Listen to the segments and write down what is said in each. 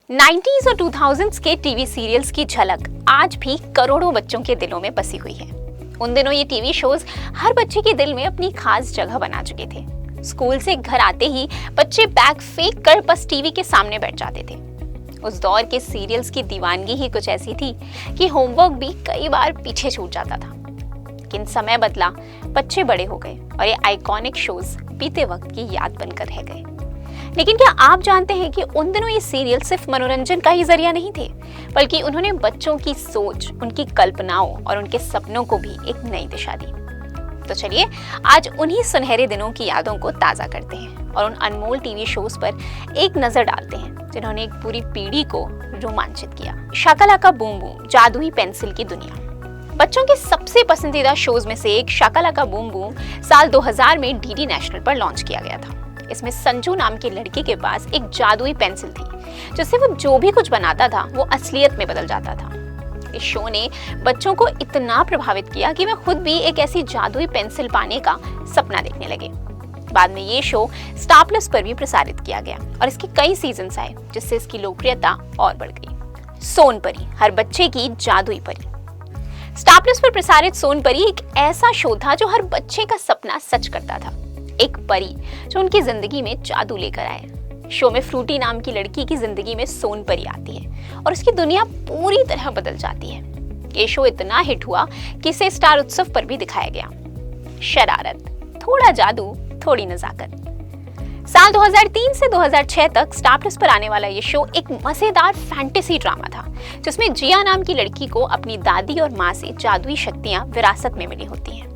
90s और 2000s के TV serials की झलक आज भी करोड़ों बच्चों के दिलों में बसी हुई है। उन दिनों ये टीवी शोज हर बच्चे के दिल में अपनी खास जगह बना चुके थे। स्कूल से घर आते ही बच्चे बैग फेंक कर बस टीवी के सामने बैठ जाते थे। उस दौर के सीरियल्स की दीवानगी ही कुछ ऐसी थी कि होमवर्क भी कई बार पीछे छूट जाता था। लेकिन समय बदला, बच्चे बड़े हो गए और ये आइकॉनिक शोज बीते वक्त की याद बनकर रह गए। लेकिन क्या आप जानते हैं कि उन दिनों ये सीरियल सिर्फ मनोरंजन का ही जरिया नहीं थे, बल्कि उन्होंने बच्चों की सोच, उनकी कल्पनाओं और उनके सपनों को भी एक नई दिशा दी। तो चलिए आज उन्हीं सुनहरे दिनों की यादों को ताज़ा करते हैं और उन अनमोल टीवी शोज पर एक नजर डालते हैं जिन्होंने एक पूरी पीढ़ी को रोमांचित किया। शाका लाका बूम बूम, जादुई पेंसिल की दुनिया। बच्चों के सबसे पसंदीदा शोज में से एक शाका लाका बूम बूम साल 2000 में डीडी नेशनल पर लॉन्च किया गया था। इसमें संजू नाम के लड़के के पास एक जादुई पेंसिल थी जिससे वो जो भी कुछ बनाता था वो असलियत में बदल जाता था। इस शो ने बच्चों को इतना प्रभावित किया कि वे खुद भी एक ऐसी जादुई पेंसिल पाने का सपना देखने लगे। बाद में ये शो स्टार प्लस पर भी प्रसारित किया गया और इसके कई सीजन्स आए जिससे इसकी लोकप्रियता और बढ़ गई। सोनपरी, हर बच्चे की जादुई परी। स्टार प्लस पर प्रसारित सोनपरी एक ऐसा शो था जो हर बच्चे का सपना सच करता था। एक परी जो उनकी जिंदगी में जादू लेकर आए। शो में फ्रूटी नाम की लड़की की जिंदगी में सोनपरी आती है और उसकी दुनिया पूरी तरह बदल जाती है। ये शो इतना हिट हुआ कि इसे स्टार उत्सव पर भी दिखाया गया। शरारत, थोड़ा जादू थोड़ी नजाकत। साल 2003 से 2006 तक स्टार प्लस पर आने वाला ये शो एक मजेदार फैंटेसी ड्रामा था जिसमें जिया नाम की लड़की को अपनी दादी और माँ से जादुई शक्तियां विरासत में मिली होती हैं।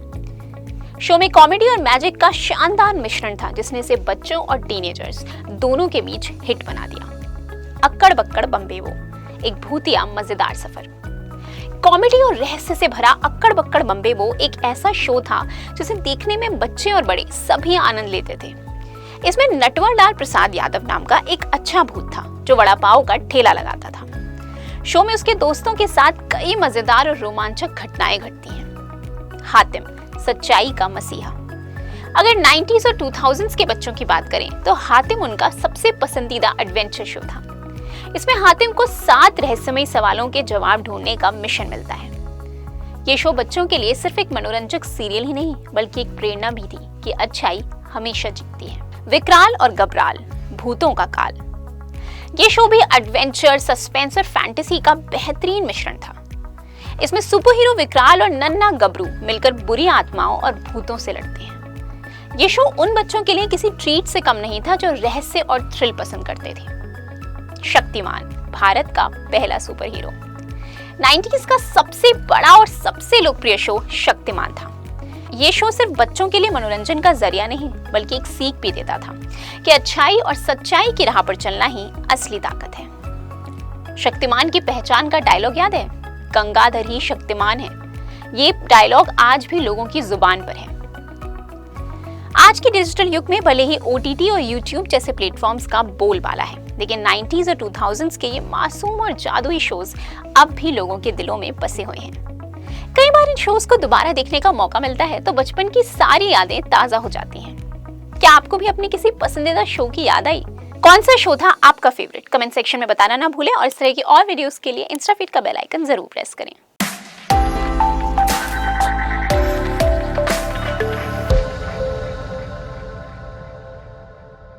शो में कॉमेडी और मैजिक का शानदार मिश्रण था जिसने इसे बच्चों और टीनेजर्स दोनों के बीच हिट बना दिया। अक्कड़ बक्कड़ बम्बेवो, एक भूतिया मजेदार सफर। कॉमेडी और रहस्य से भरा अक्कड़ बक्कड़ बम्बेवो एक ऐसा शो था जिसे देखने में बच्चे और बड़े सभी आनंद लेते थे। इसमें नटवर लाल प्रसाद यादव नाम का एक अच्छा भूत था जो वड़ा पाव का ठेला लगाता था। शो में उसके दोस्तों के साथ कई मजेदार और रोमांचक घटनाएं घटती हैं। हातिम, सच्चाई का मसीहा। अगर 90s और 2000s के बच्चों की बात करें तो हातिम उनका सबसे पसंदीदा एडवेंचर शो था। इसमें हातिम को 7 रहस्यमयी सवालों के जवाब ढूंढने का मिशन मिलता है। ये शो बच्चों के लिए सिर्फ एक मनोरंजक सीरियल ही नहीं बल्कि एक प्रेरणा भी थी कि अच्छाई हमेशा जीतती है। विकराल और गबराल, भूतों का काल। ये शो भी एडवेंचर, सस्पेंस और फैंटेसी का बेहतरीन मिश्रण था। इसमें सुपर हीरो विकराल और नन्हा गबरू मिलकर बुरी आत्माओं और भूतों से लड़ते हैं। ये शो उन बच्चों के लिए किसी ट्रीट से कम नहीं था जो रहस्य और थ्रिल पसंद करते थे। शक्तिमान, भारत का पहला सुपर हीरो। 90s का सबसे बड़ा और सबसे लोकप्रिय शो शक्तिमान था। ये शो सिर्फ बच्चों के लिए मनोरंजन का जरिया नहीं बल्कि एक सीख भी देता था कि अच्छाई और सच्चाई की राह पर चलना ही असली ताकत है। शक्तिमान की पहचान का डायलॉग याद है? गंगाधर ही शक्तिमान है। ये डायलॉग आज भी लोगों की जुबान पर है। आज के डिजिटल युग में भले ही OTT और YouTube जैसे प्लेटफॉर्म्स का बोलबाला है, लेकिन 90s और 2000s के ये मासूम और जादुई शोज अब भी लोगों के दिलों में बसे हुए हैं। कई बार इन शोज को दोबारा देखने का मौका मिलता है तो बचपन की सारी यादें ताजा हो जाती हैं। क्या आपको भी अपने किसी पसंदीदा शो की याद आई? कौन सा शो था आपका फेवरेट? कमेंट सेक्शन में बताना ना भूलें और इस तरह की और वीडियोस के लिए इंस्टा फीड का बेल आइकन जरूर प्रेस करें।